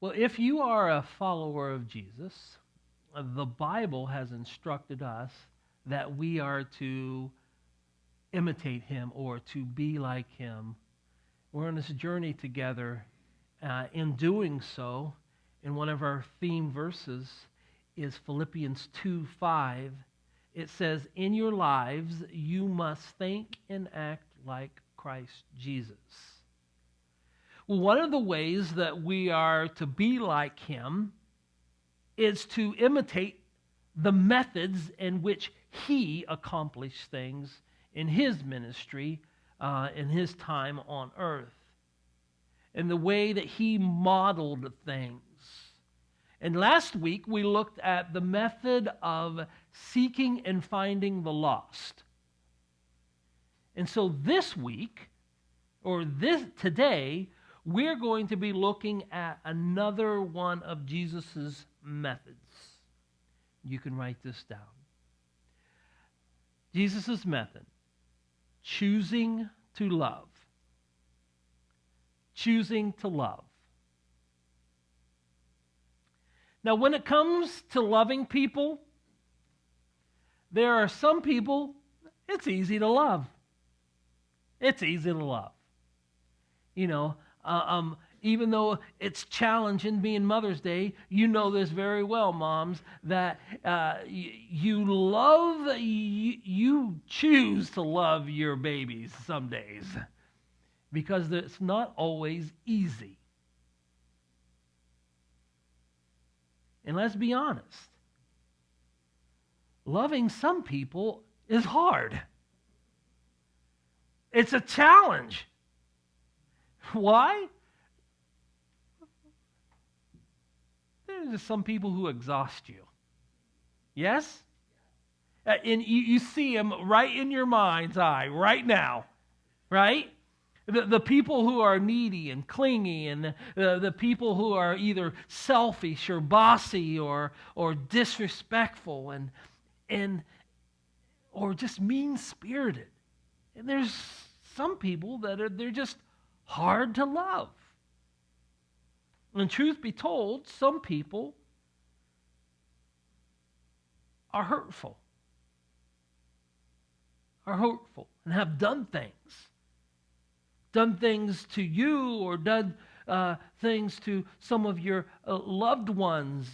Well, if you are a follower of Jesus, the Bible has instructed us that we are to imitate him or to be like him. We're on this journey together. In doing so, in one of our theme verses is Philippians 2:5. It says, "In your lives you must think and act like Christ Jesus." Well, one of the ways that we are to be like him is to imitate the methods in which he accomplished things in his ministry, in his time on earth, and the way that he modeled things. And last week we looked at the method of seeking and finding the lost. And so this week, or today, we're going to be looking at another one of Jesus' methods. You can write this down. Jesus' method, choosing to love. Choosing to love. Now, when it comes to loving people, there are some people it's easy to love. It's easy to love. You know, even though it's challenging being Mother's Day, you know this very well, moms, that you choose to love your babies some days because it's not always easy. And let's be honest, loving some people is hard. It's a challenge. Why? There's just some people who exhaust you. Yes? And you see them right in your mind's eye right now, right? The people who are needy and clingy, and the people who are either selfish or bossy or disrespectful and or just mean-spirited. And there's some people that they're just hard to love. And truth be told, some people are hurtful and have done things to you or done things to some of your loved ones.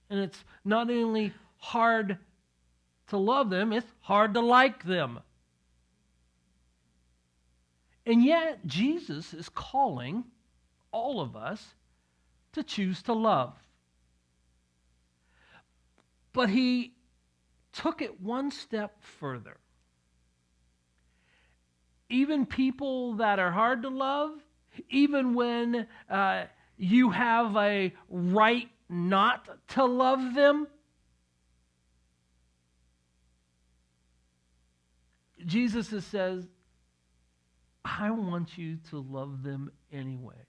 And it's not only hard to love them, it's hard to like them. And yet, Jesus is calling all of us to choose to love. But he took it one step further. Even people that are hard to love, even when you have a right not to love them, Jesus says, I want you to love them anyway.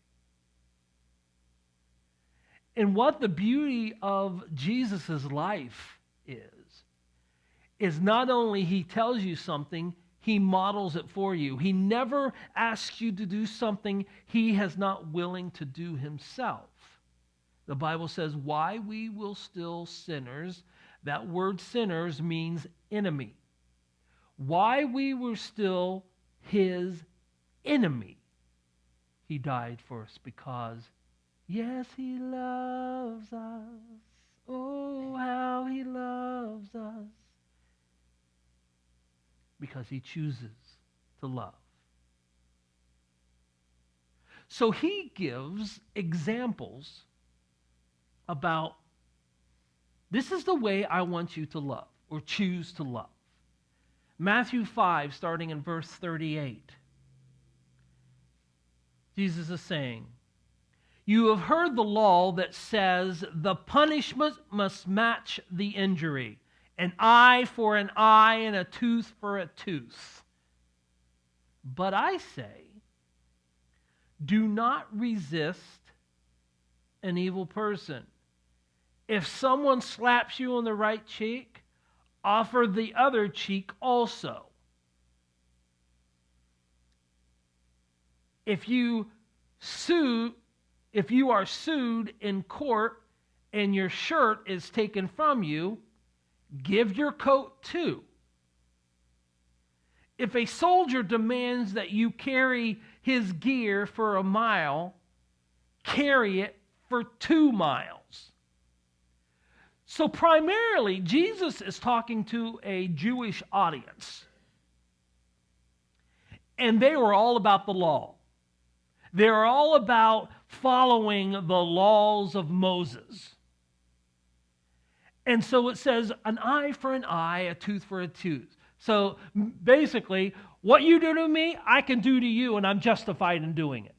And what the beauty of Jesus' life is not only he tells you something, he models it for you. He never asks you to do something he has not willing to do himself. The Bible says, while we were still sinners, that word sinners means enemy. While we were still his enemy, he died for us because, yes, he loves us. Oh, how he loves us. Because he chooses to love. So he gives examples about this is the way I want you to love or choose to love. Matthew 5, starting in verse 38. Jesus is saying, you have heard the law that says the punishment must match the injury. An eye for an eye and a tooth for a tooth. But I say, do not resist an evil person. If someone slaps you on the right cheek, offer the other cheek also. If you sued, if you are sued in court and your shirt is taken from you, give your coat too. If a soldier demands that you carry his gear for a mile, carry it for 2 miles. So primarily, Jesus is talking to a Jewish audience. And they were all about the law. They were all about following the laws of Moses. And so it says, an eye for an eye, a tooth for a tooth. So basically, what you do to me, I can do to you, and I'm justified in doing it.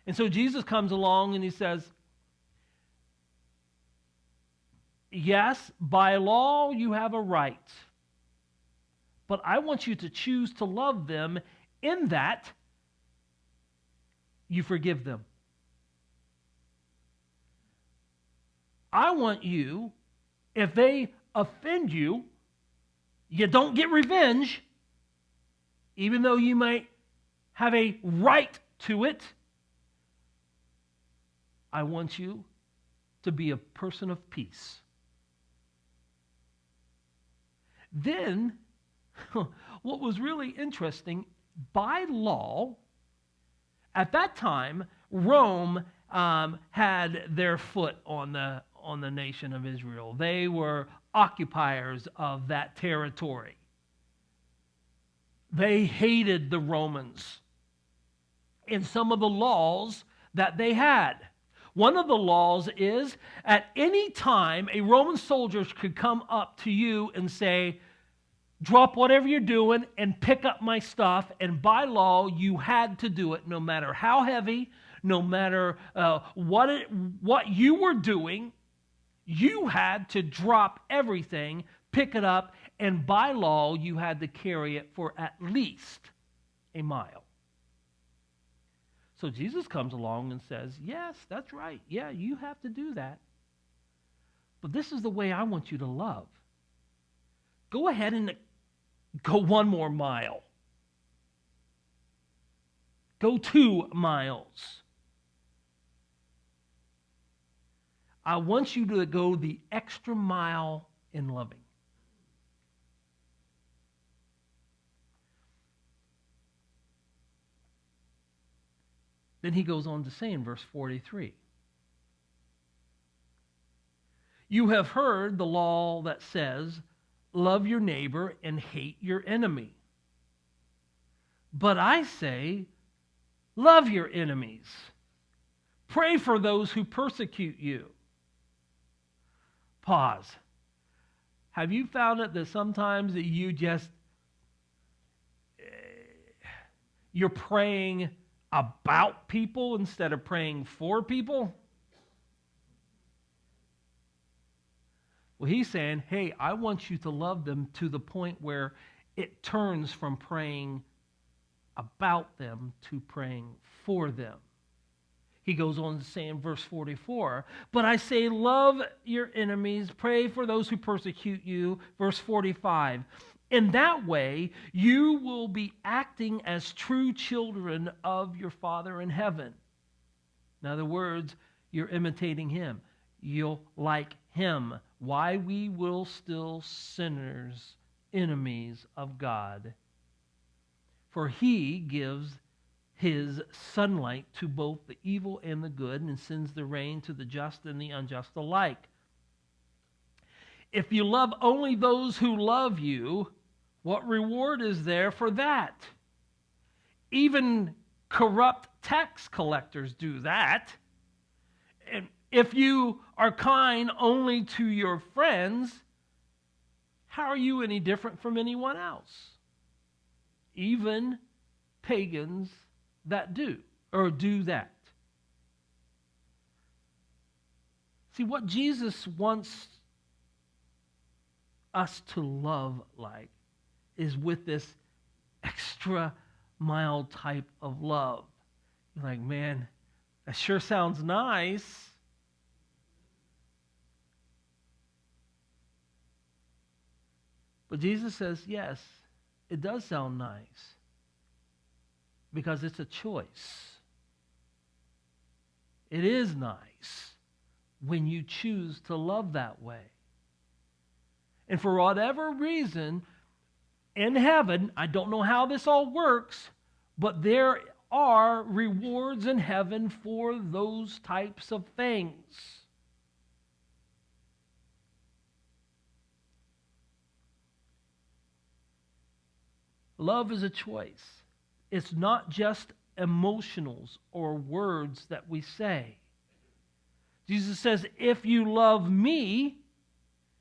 And so Jesus comes along and he says, yes, by law you have a right, but I want you to choose to love them in that you forgive them. I want you, if they offend you, you don't get revenge, even though you might have a right to it. I want you to be a person of peace. Then, what was really interesting, by law, at that time, Rome had their foot on the nation of Israel. They were occupiers of that territory. They hated the Romans in some of the laws that they had. One of the laws is, at any time, a Roman soldier could come up to you and say, drop whatever you're doing and pick up my stuff. And by law, you had to do it, no matter how heavy, no matter what you were doing. You had to drop everything, pick it up, and by law, you had to carry it for at least a mile. So Jesus comes along and says, yes, that's right. Yeah, you have to do that. But this is the way I want you to love. Go ahead and go 1 more mile. Go 2 miles. I want you to go the extra mile in loving. Then he goes on to say in verse 43, you have heard the law that says, love your neighbor and hate your enemy. But I say, love your enemies. Pray for those who persecute you. Pause. Have you found it that sometimes that you're praying about people instead of praying for people? Well, he's saying, hey, I want you to love them to the point where it turns from praying about them to praying for them. He goes on to say in verse 44, but I say love your enemies, pray for those who persecute you. Verse 45, in that way you will be acting as true children of your Father in heaven. In other words, you're imitating him. You'll like him. Why we will still sinners, enemies of God. For he gives his sunlight to both the evil and the good, and sends the rain to the just and the unjust alike. If you love only those who love you, what reward is there for that? Even corrupt tax collectors do that. And if you are kind only to your friends, how are you any different from anyone else? Even pagans that do that. See, what Jesus wants us to love like is with this extra mile type of love. You're like, man, that sure sounds nice. But Jesus says, yes, it does sound nice. because it's a choice. It is nice when you choose to love that way. And for whatever reason, in heaven, I don't know how this all works, but there are rewards in heaven for those types of things. Love is a choice. It's not just emotionals or words that we say. Jesus says, if you love me,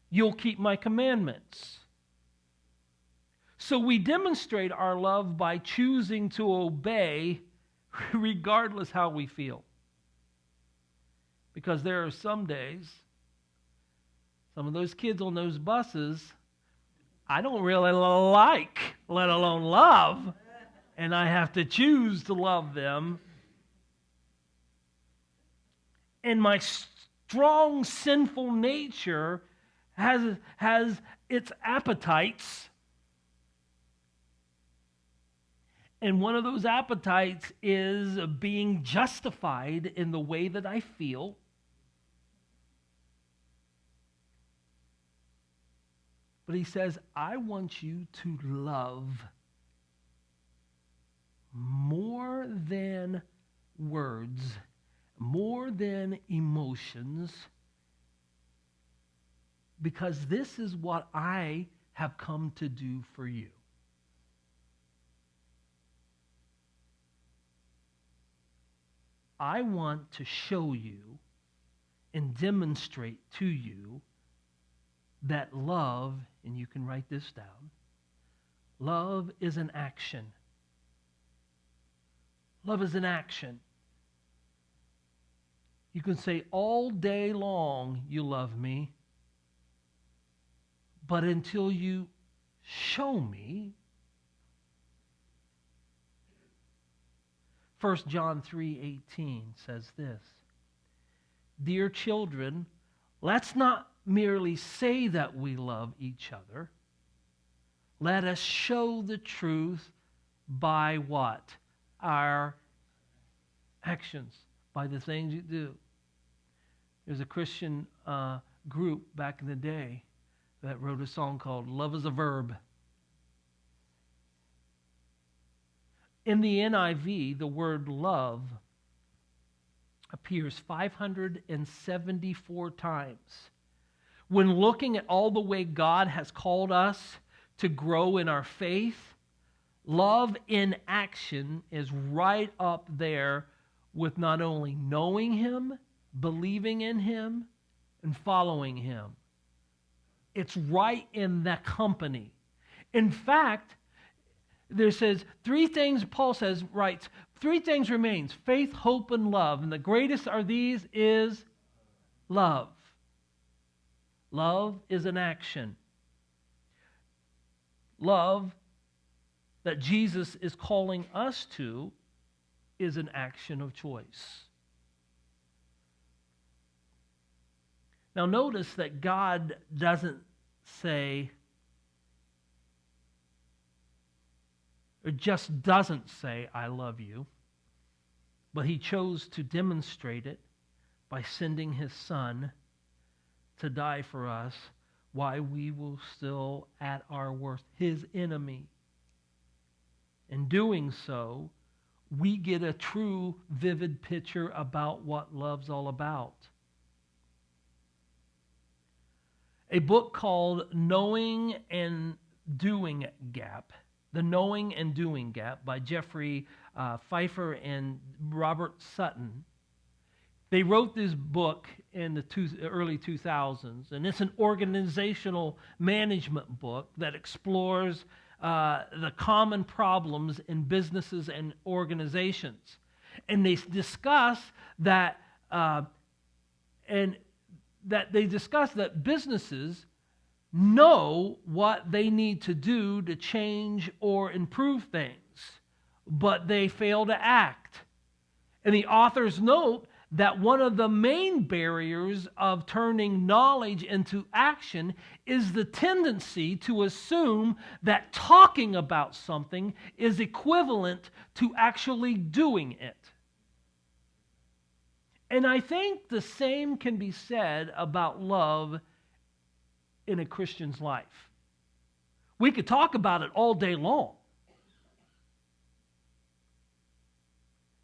you'll keep my commandments. So we demonstrate our love by choosing to obey regardless how we feel. Because there are some days, some of those kids on those buses, I don't really like, let alone love, and I have to choose to love them. And my strong sinful nature has its appetites. And one of those appetites is being justified in the way that I feel. But he says, I want you to love more than words, more than emotions, because this is what I have come to do for you. I want to show you and demonstrate to you that love, and you can write this down, love is an action. Love is an action. You can say all day long, you love me, but until you show me. 1 John 3:18 says this, dear children, let's not merely say that we love each other. Let us show the truth by what? Our actions, by the things you do. There's a Christian group back in the day that wrote a song called Love is a Verb. In the NIV, the word love appears 574 times. When looking at all the way God has called us to grow in our faith, love in action is right up there with not only knowing Him, believing in Him, and following Him. It's right in that company. In fact, there says three things, Paul writes, three things remains, faith, hope, and love. And the greatest are these is love. Love is an action. Love that Jesus is calling us to is an action of choice. Now notice that God doesn't say, or just doesn't say, I love you, but He chose to demonstrate it by sending His Son to die for us while we were still at our worst, His enemy. In doing so, we get a true, vivid picture about what love's all about. A book called Knowing and Doing Gap, The Knowing and Doing Gap by Jeffrey Pfeiffer and Robert Sutton. They wrote this book in the early 2000s, and it's an organizational management book that explores the common problems in businesses and organizations. And they discuss that, that businesses know what they need to do to change or improve things, but they fail to act. And the authors note that one of the main barriers of turning knowledge into action is the tendency to assume that talking about something is equivalent to actually doing it. And I think the same can be said about love in a Christian's life. We could talk about it all day long.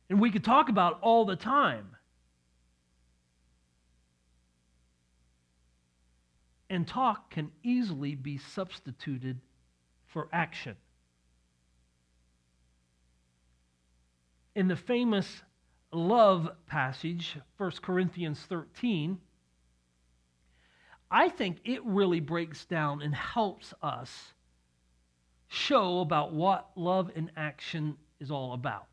And we could talk about it all the time. And talk can easily be substituted for action. In the famous love passage, 1 Corinthians 13, I think it really breaks down and helps us show about what love in action is all about.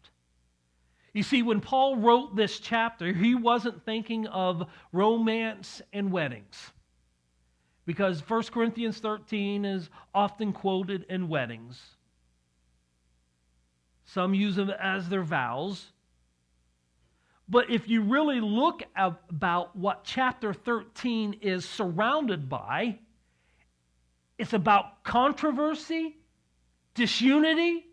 You see, when Paul wrote this chapter, he wasn't thinking of romance and weddings, because 1 Corinthians 13 is often quoted in weddings. Some use them as their vows. But if you really look about what chapter 13 is surrounded by, it's about controversy, disunity,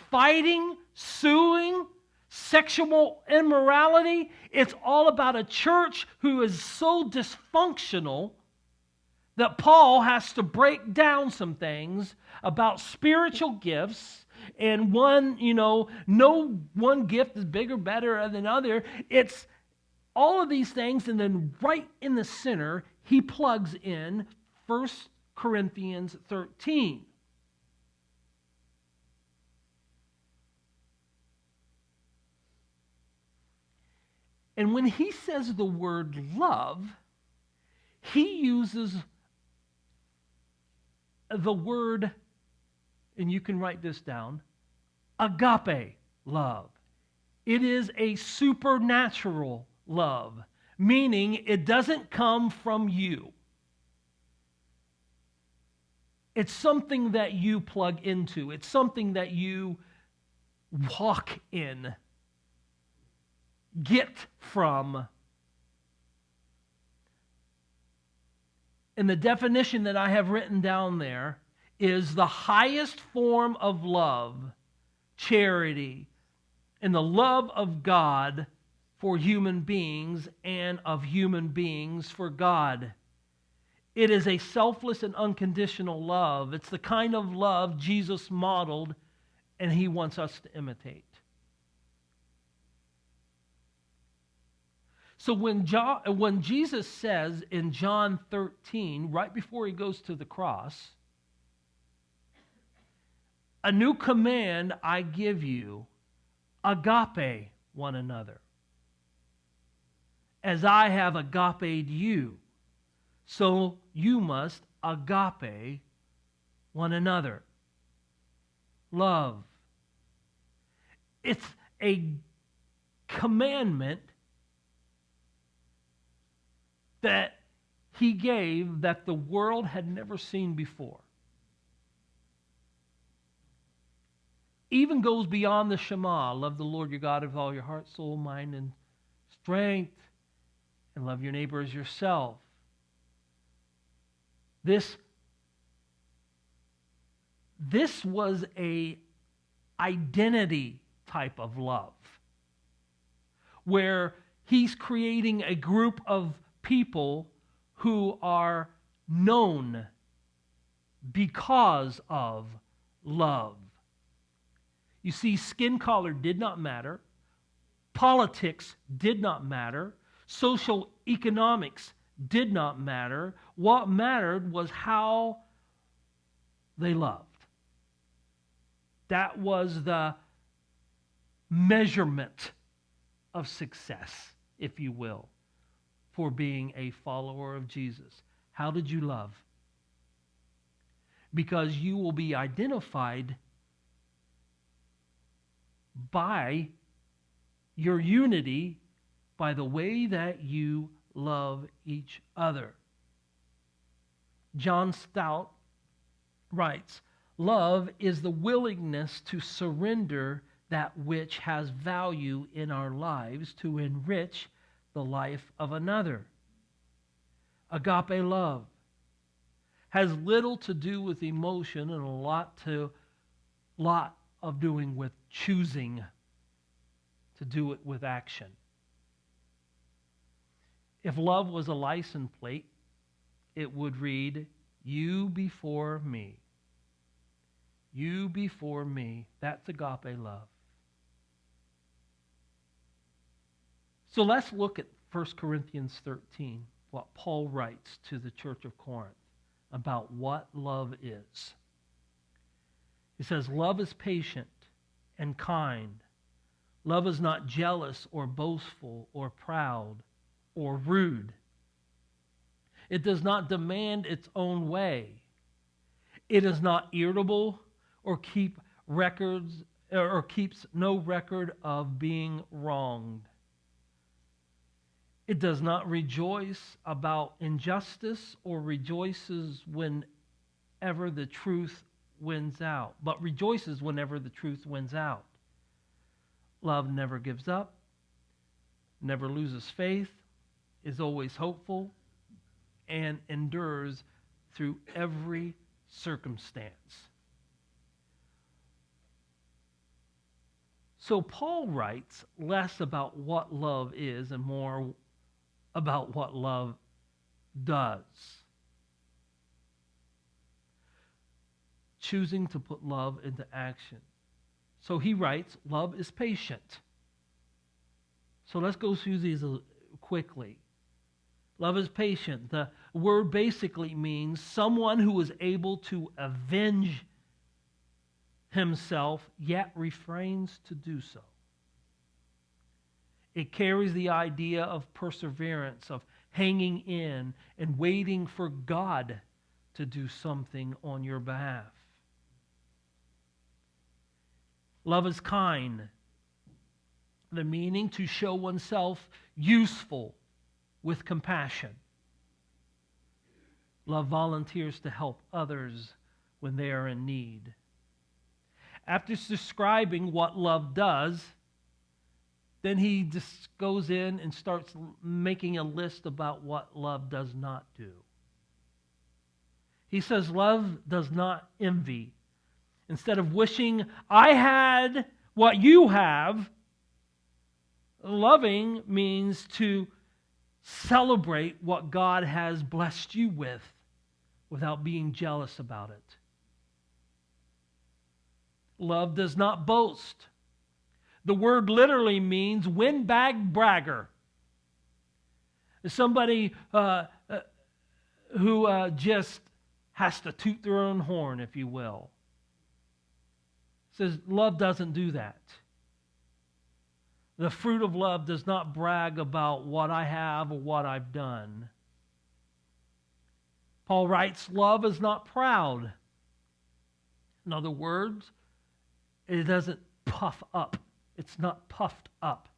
fighting, suing, sexual immorality. It's all about a church who is so dysfunctional that Paul has to break down some things about spiritual gifts. And no one gift is bigger, better than other. It's all of these things, and then right in the center, he plugs in 1 Corinthians 13. And when he says the word love, he uses the word, and you can write this down, agape love. It is a supernatural love, meaning it doesn't come from you. It's something that you plug into. It's something that you walk in, get from. And the definition that I have written down there is the highest form of love, charity, and the love of God for human beings and of human beings for God. It is a selfless and unconditional love. It's the kind of love Jesus modeled and he wants us to imitate. So when Jesus says in John 13, right before he goes to the cross, a new command I give you, agape one another. As I have agaped you, so you must agape one another. Love. It's a commandment that he gave that the world had never seen before. Even goes beyond the Shema. Love the Lord your God with all your heart, soul, mind, and strength. And love your neighbor as yourself. This was a identity type of love, where he's creating a group of people who are known because of love. You see, skin color did not matter. Politics did not matter. Social economics did not matter. What mattered was how they loved. That was the measurement of success, if you will, for being a follower of Jesus. How did you love? Because you will be identified by your unity, by the way that you love each other. John Stott writes, love is the willingness to surrender that which has value in our lives to enrich the life of another. Agape love has little to do with emotion and a lot of doing with choosing to do it with action. If love was a license plate, it would read, "You before me. You before me." That's agape love. So let's look at 1 Corinthians 13, what Paul writes to the church of Corinth about what love is. He says, "Love is patient and kind. Love is not jealous or boastful or proud or rude. It does not demand its own way. It is not irritable or keeps no record of being wronged. It does not rejoice about injustice or rejoices whenever the truth wins out, but rejoices whenever the truth wins out. Love never gives up, never loses faith, is always hopeful, and endures through every circumstance." So Paul writes less about what love is and more about what love does. Choosing to put love into action. So he writes, love is patient. So let's go through these quickly. Love is patient. The word basically means someone who is able to avenge himself, yet refrains to do so. It carries the idea of perseverance, of hanging in and waiting for God to do something on your behalf. Love is kind. The meaning to show oneself useful with compassion. Love volunteers to help others when they are in need. After describing what love does, then he just goes in and starts making a list about what love does not do. He says love does not envy. Instead of wishing I had what you have, loving means to celebrate what God has blessed you with without being jealous about it. Love does not boast. The word literally means windbag bragger. Somebody who just has to toot their own horn, if you will. It says love doesn't do that. The fruit of love does not brag about what I have or what I've done. Paul writes, love is not proud. In other words, it doesn't puff up. It's not puffed up.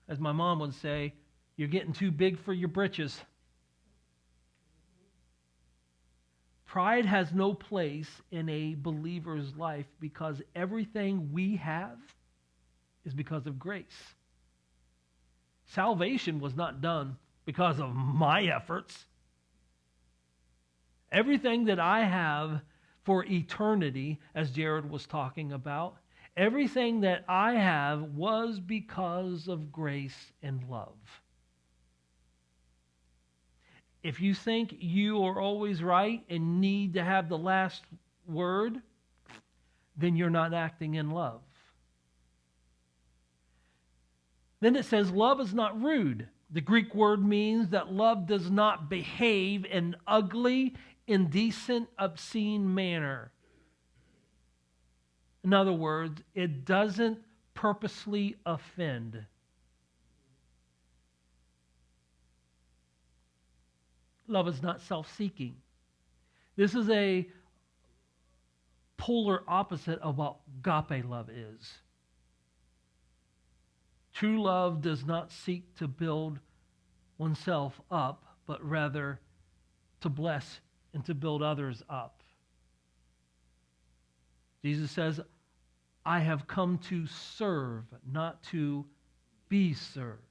As my mom would say, you're getting too big for your britches. Pride has no place in a believer's life because everything we have is because of grace. Salvation was not done because of my efforts. Everything that I have for eternity, as Jared was talking about, everything that I have was because of grace and love. If you think you are always right and need to have the last word, then you're not acting in love. Then it says love is not rude. The Greek word means that love does not behave in an ugly, indecent, obscene manner. In other words, it doesn't purposely offend. Love is not self-seeking. This is a polar opposite of what agape love is. True love does not seek to build oneself up, but rather to bless and to build others up. Jesus says, I have come to serve, not to be served,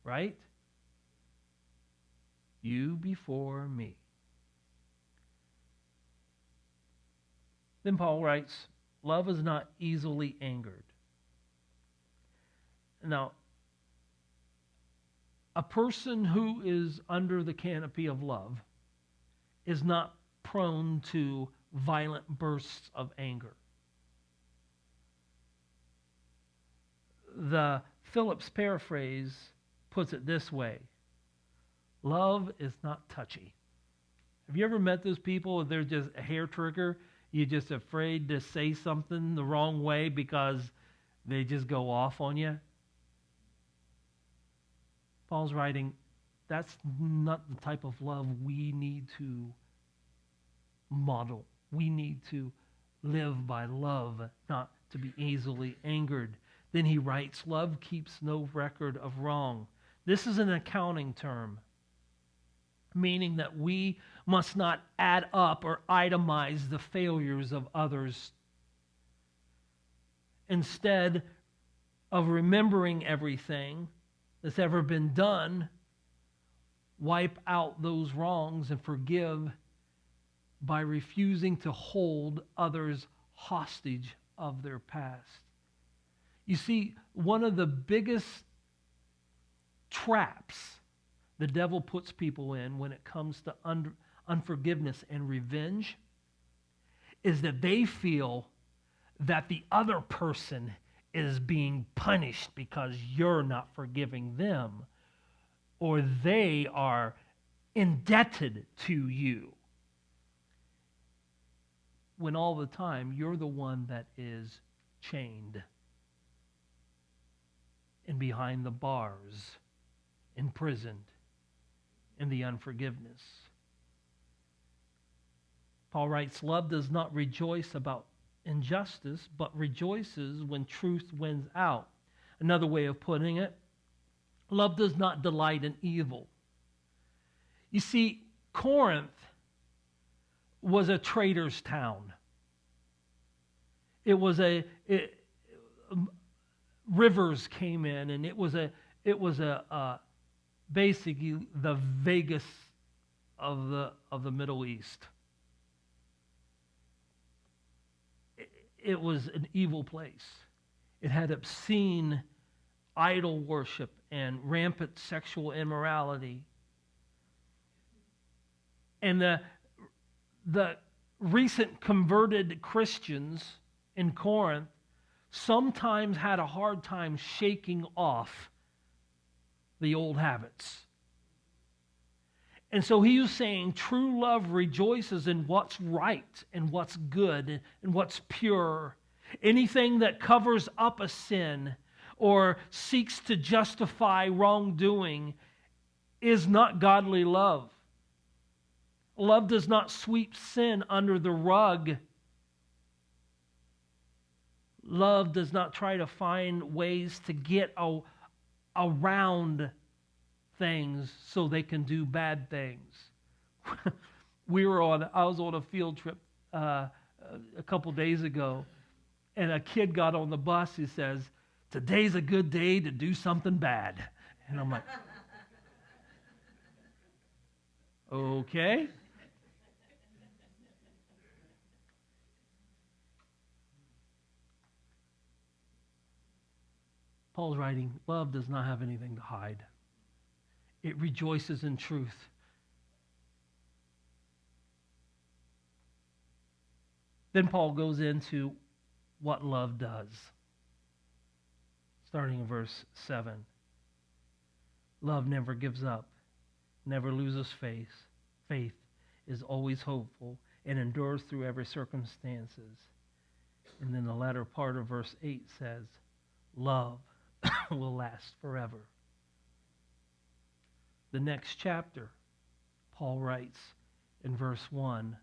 right? You before me. Then Paul writes, love is not easily angered. Now, a person who is under the canopy of love is not prone to violent bursts of anger. The Phillips paraphrase puts it this way: love is not touchy. Have you ever met those people? They're just a hair trigger. You're just afraid to say something the wrong way because they just go off on you. Paul's writing, that's not the type of love we need to model. We need to live by love, not to be easily angered. Then he writes, love keeps no record of wrong. This is an accounting term, meaning that we must not add up or itemize the failures of others. Instead of remembering everything that's ever been done, wipe out those wrongs and forgive by refusing to hold others hostage of their past. You see, one of the biggest traps the devil puts people in when it comes to unforgiveness and revenge is that they feel that the other person is being punished because you're not forgiving them, or they are indebted to you, when all the time you're the one that is chained and behind the bars, imprisoned in the unforgiveness. Paul writes, love does not rejoice about injustice, but rejoices when truth wins out. Another way of putting it, love does not delight in evil. You see, Corinth was a trader's town. It was rivers came in, and it was basically the Vegas of the Middle East. It was an evil place. It had obscene idol worship and rampant sexual immorality. And the recent converted Christians in Corinth sometimes had a hard time shaking off the old habits. And so he was saying true love rejoices in what's right and what's good and what's pure. Anything that covers up a sin or seeks to justify wrongdoing is not godly love. Love does not sweep sin under the rug. Love does not try to find ways to get around things so they can do bad things. I was on a field trip a couple days ago, and a kid got on the bus. He says, "Today's a good day to do something bad." And I'm like, okay. Paul's writing, love does not have anything to hide. It rejoices in truth. Then Paul goes into what love does. Starting in verse 7. Love never gives up, never loses faith. Faith is always hopeful and endures through every circumstances. And then the latter part of verse 8 says, love will last forever. The next chapter, Paul writes in verse 1,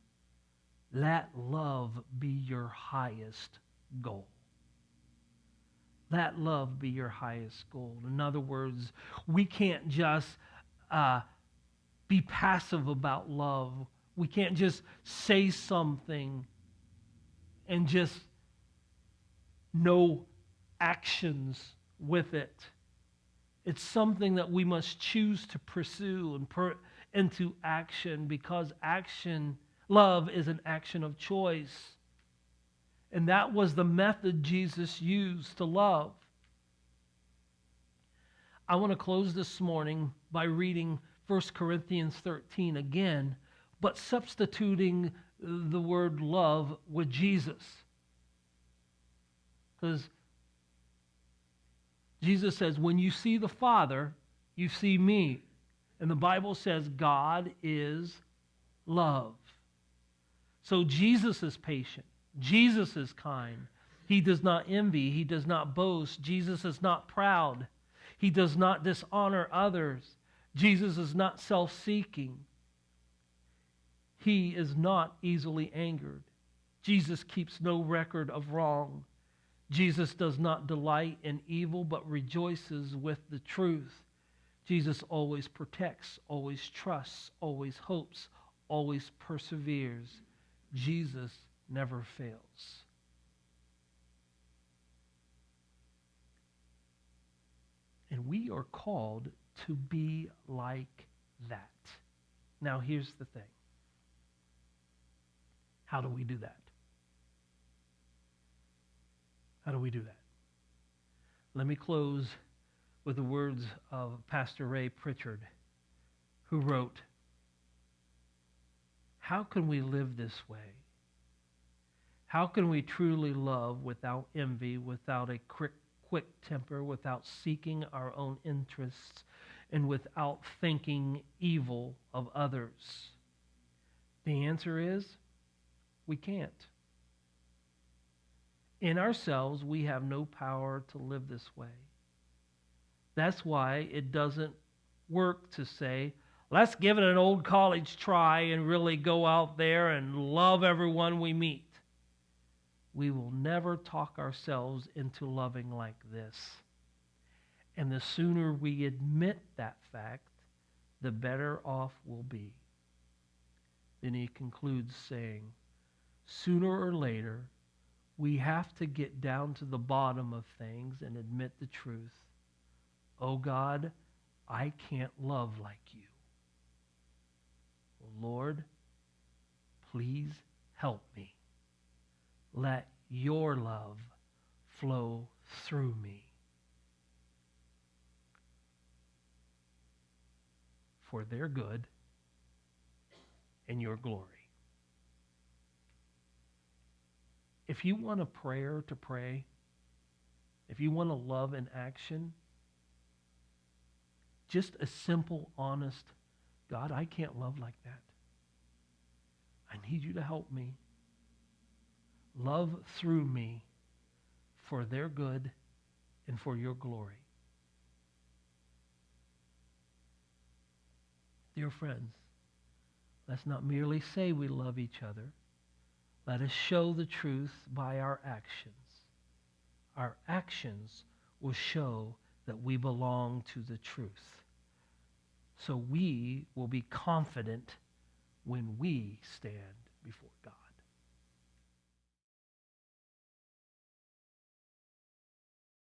let love be your highest goal. Let love be your highest goal. In other words, we can't just be passive about love. We can't just say something and just no actions with it. It's something that we must choose to pursue and put into action, because love is an action of choice. And that was the method Jesus used to love. I want to close this morning by reading 1 Corinthians 13 again, but substituting the word love with Jesus. Because Jesus says, when you see the Father, you see me. And the Bible says God is love. So Jesus is patient. Jesus is kind. He does not envy. He does not boast. Jesus is not proud. He does not dishonor others. Jesus is not self-seeking. He is not easily angered. Jesus keeps no record of wrong. Jesus does not delight in evil, but rejoices with the truth. Jesus always protects, always trusts, always hopes, always perseveres. Jesus never fails. And we are called to be like that. Now, here's the thing. How do we do that? How do we do that? Let me close with the words of Pastor Ray Pritchard, who wrote, "How can we live this way? How can we truly love without envy, without a quick temper, without seeking our own interests, and without thinking evil of others?" The answer is, we can't. In ourselves, we have no power to live this way. That's why it doesn't work to say, let's give it an old college try and really go out there and love everyone we meet. We will never talk ourselves into loving like this. And the sooner we admit that fact, the better off we'll be. Then he concludes saying, sooner or later, we have to get down to the bottom of things and admit the truth. Oh God, I can't love like you. Lord, please help me. Let your love flow through me for their good and your glory. If you want a prayer to pray, if you want to love in action, just a simple, honest, God, I can't love like that. I need you to help me. Love through me for their good and for your glory. Dear friends, let's not merely say we love each other. Let us show the truth by our actions. Our actions will show that we belong to the truth. So we will be confident when we stand before God.